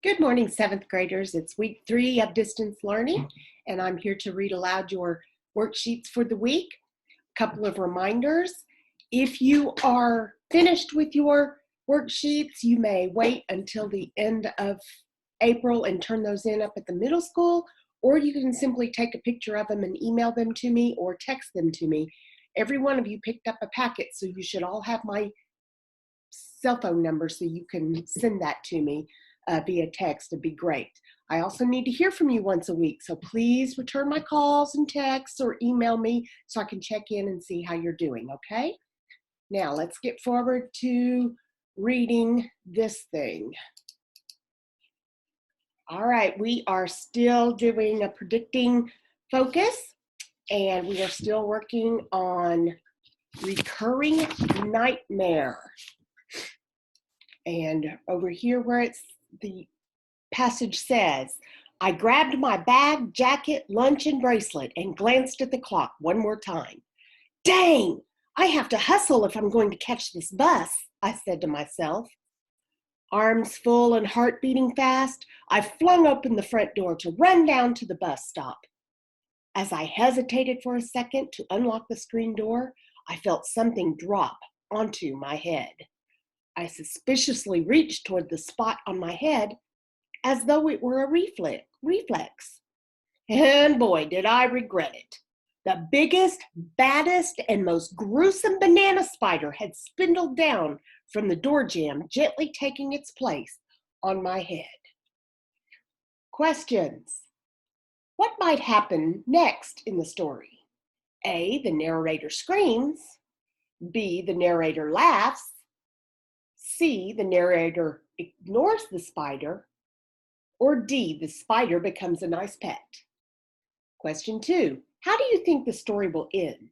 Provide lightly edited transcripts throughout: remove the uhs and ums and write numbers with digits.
Good morning, 7th graders. It's week 3 of distance learning, and I'm here to read aloud your worksheets for the week. A couple of reminders. If you are finished with your worksheets, you may wait until the end of April and turn those in up at the middle school, or you can simply take a picture of them and email them to me or text them to me. Every one of you picked up a packet, so you should all have my cell phone number so you can send that to me via text. It'd be great. I also need to hear from you once a week, so please return my calls and texts or email me so I can check in and see how you're doing, okay? Now let's get forward to reading this thing. All right, we are still doing a predicting focus, and we are still working on recurring nightmare. And over here where it's the passage says, I grabbed my bag, jacket, lunch, and bracelet and glanced at the clock one more time. Dang, I have to hustle if I'm going to catch this bus, I said to myself. Arms full and heart beating fast, I flung open the front door to run down to the bus stop. As I hesitated for a second to unlock the screen door, I felt something drop onto my head. I suspiciously reached toward the spot on my head as though it were a reflex. And boy, did I regret it. The biggest, baddest, and most gruesome banana spider had spindled down from the door jamb, gently taking its place on my head. Questions. What might happen next in the story? A, the narrator screams. B, the narrator laughs. C, the narrator ignores the spider. Or D, the spider becomes a nice pet. Question 2, how do you think the story will end?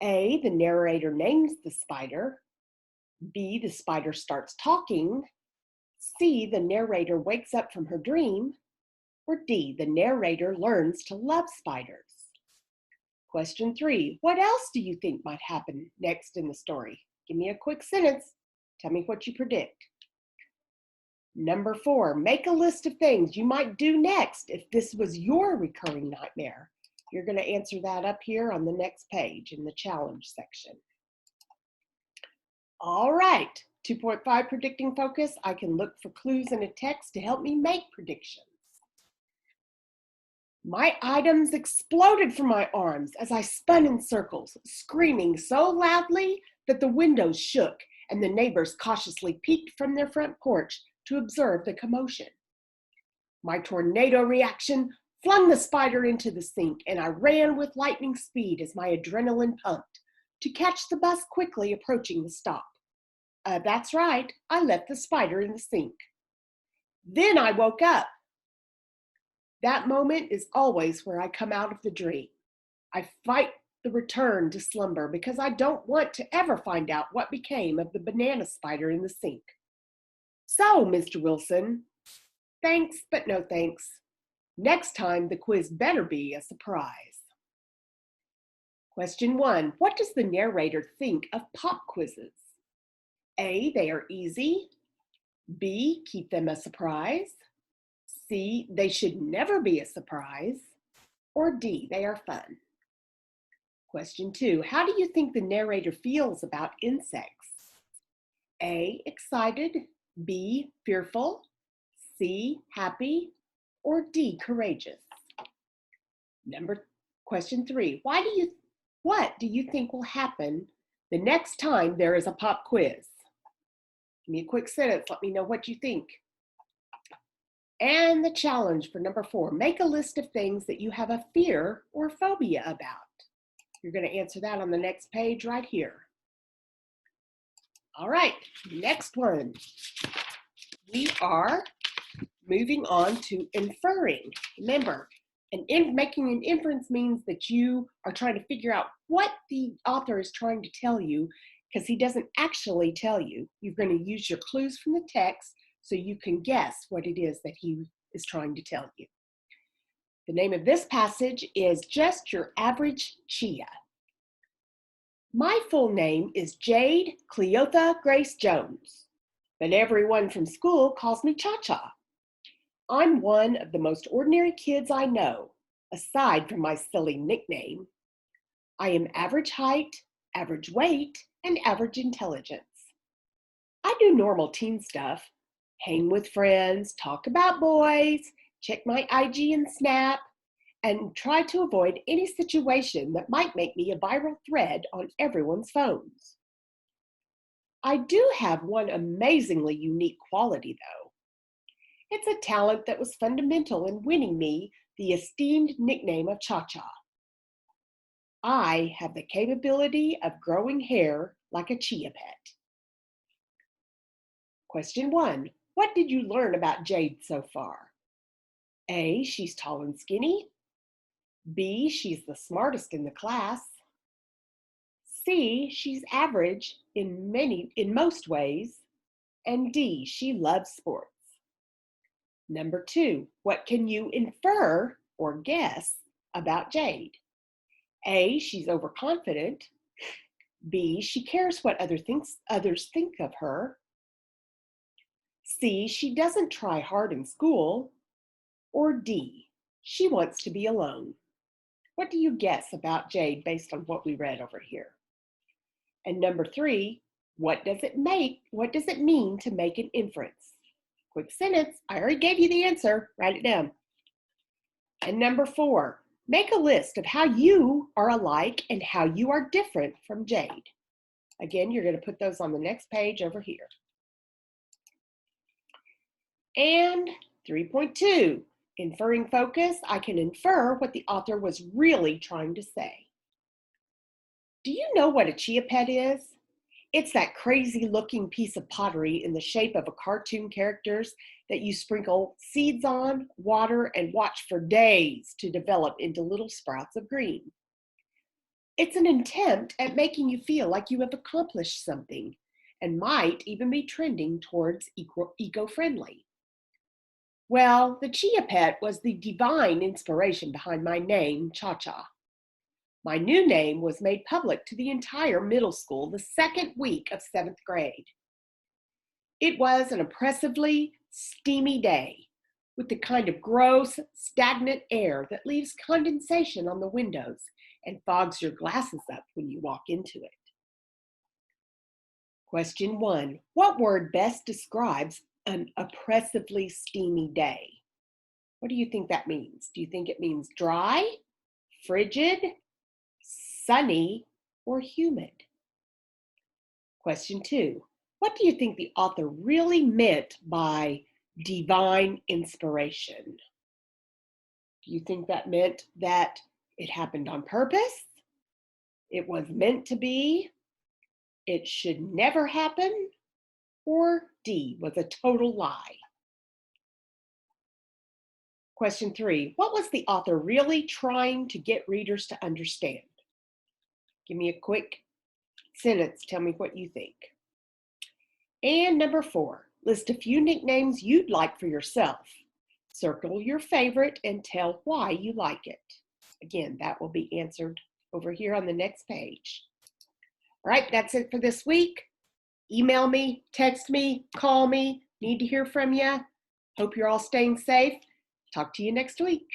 A, the narrator names the spider. B, the spider starts talking. C, the narrator wakes up from her dream. Or D, the narrator learns to love spiders. Question 3, what else do you think might happen next in the story? Give me a quick sentence. Tell me what you predict. Number 4, make a list of things you might do next if this was your recurring nightmare. You're going to answer that up here on the next page in the challenge section. All right, 2.5 predicting focus. I can look for clues in a text to help me make predictions. My items exploded from my arms as I spun in circles, screaming so loudly that the windows shook and the neighbors cautiously peeked from their front porch to observe the commotion. My tornado reaction flung the spider into the sink, and I ran with lightning speed as my adrenaline pumped to catch the bus quickly approaching the stop. That's right, I left the spider in the sink. Then I woke up. That moment is always where I come out of the dream. I fight the return to slumber because I don't want to ever find out what became of the banana spider in the sink. So, Mr. Wilson, thanks, but no thanks. Next time, the quiz better be a surprise. Question 1, what does the narrator think of pop quizzes? A, they are easy. B, keep them a surprise. C, they should never be a surprise. Or D, they are fun. Question 2, how do you think the narrator feels about insects? A, excited. B, fearful. C, happy. Or D, courageous. Question 3, what do you think will happen the next time there is a pop quiz? Give me a quick sentence. Let me know what you think. And the challenge for number 4, make a list of things that you have a fear or phobia about. You're going to answer that on the next page right here. All right, next one. We are moving on to inferring. Remember, making an inference means that you are trying to figure out what the author is trying to tell you, because he doesn't actually tell you. You're going to use your clues from the text so you can guess what it is that he is trying to tell you. The name of this passage is Just Your Average Chia. My full name is Jade Cleotha Grace Jones, but everyone from school calls me Cha-Cha. I'm one of the most ordinary kids I know, aside from my silly nickname. I am average height, average weight, and average intelligence. I do normal teen stuff, hang with friends, talk about boys, check my IG and Snap, and try to avoid any situation that might make me a viral thread on everyone's phones. I do have one amazingly unique quality, though. It's a talent that was fundamental in winning me the esteemed nickname of Cha-Cha. I have the capability of growing hair like a chia pet. Question 1. What did you learn about Jade so far? A, she's tall and skinny. B, she's the smartest in the class. C, she's average in most ways. And D, she loves sports. Number 2, what can you infer or guess about Jade? A, she's overconfident. B, she cares what others think of her. C, she doesn't try hard in school. Or D, she wants to be alone. What do you guess about Jade based on what we read over here? And number 3, what does it mean to make an inference? Quick sentence, I already gave you the answer, write it down. And number 4, make a list of how you are alike and how you are different from Jade. Again, you're going to put those on the next page over here. And 3.2, inferring focus, I can infer what the author was really trying to say. Do you know what a chia pet is? It's that crazy looking piece of pottery in the shape of a cartoon characters that you sprinkle seeds on, water, and watch for days to develop into little sprouts of green. It's an attempt at making you feel like you have accomplished something and might even be trending towards eco-friendly. Well, the chia pet was the divine inspiration behind my name, Cha-Cha. My new name was made public to the entire middle school the second week of 7th grade. It was an oppressively steamy day with the kind of gross, stagnant air that leaves condensation on the windows and fogs your glasses up when you walk into it. Question 1. What word best describes an oppressively steamy day? What do you think that means? Do you think it means dry, frigid, sunny, or humid? Question 2. What do you think the author really meant by divine inspiration? Do you think that meant that it happened on purpose? It was meant to be? It should never happen? Or D, was a total lie? Question 3. What was the author really trying to get readers to understand? Give me a quick sentence. Tell me what you think. And number 4, list a few nicknames you'd like for yourself. Circle your favorite and tell why you like it. Again, that will be answered over here on the next page. All right, that's it for this week. Email me, text me, call me. Need to hear from you. Hope you're all staying safe. Talk to you next week.